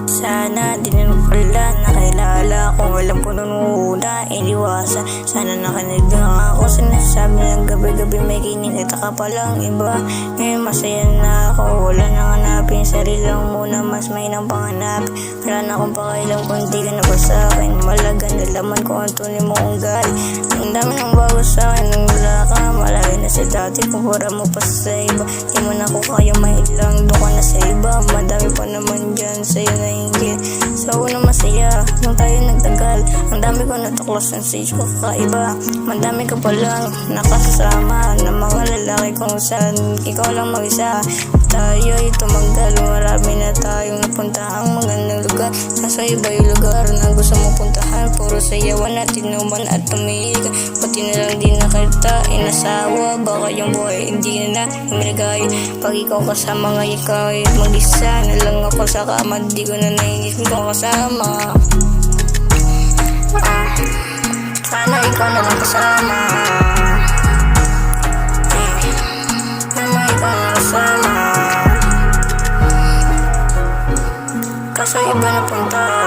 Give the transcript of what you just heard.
Sana di na pala nakilala kung walang punununa iniwasan. Sana nakinig na ako sinasabi ng gabi-gabi may kinikita ka palang iba. Ngayon masaya na ako, wala nang hanapin, sarili lang muna mas may nang panganap. Wala na akong pakailang kung di ka na ba sa'kin. Malaga na laman ko ang tunay mo ugali. Ang dami ng bago sa'kin nang wala ka. Malayo na sa dati, kumpara mo pa sa iba. Di mo na ko kaya mailang, doon ka na sa iba. Madami pa naman dyan sa'yo na hingin. Sa una masaya, nung tayo nagtagal. Ang dami ko natuklas ng stage ko kakaiba. Madami ka palang nakasama ng mga lalaki kung saan ikaw lang mag-isa. Tayo'y tumagal, marami na tayong napuntahang magandang lugar. Nasa iba yung lugar na gusto mo puntahan. Puro sayawan at tinuman at tumihiga. Pati na lang di na kita inasawa. Baka yung buhay hindi na namilagay. Pag ikaw kasama nga ikaw ay mag-isa na lang ako sa kama. Di ko na naingit kung kasama. Sana ikaw na lang kasama. Sana ikaw na kasama. Kaso iba na punta.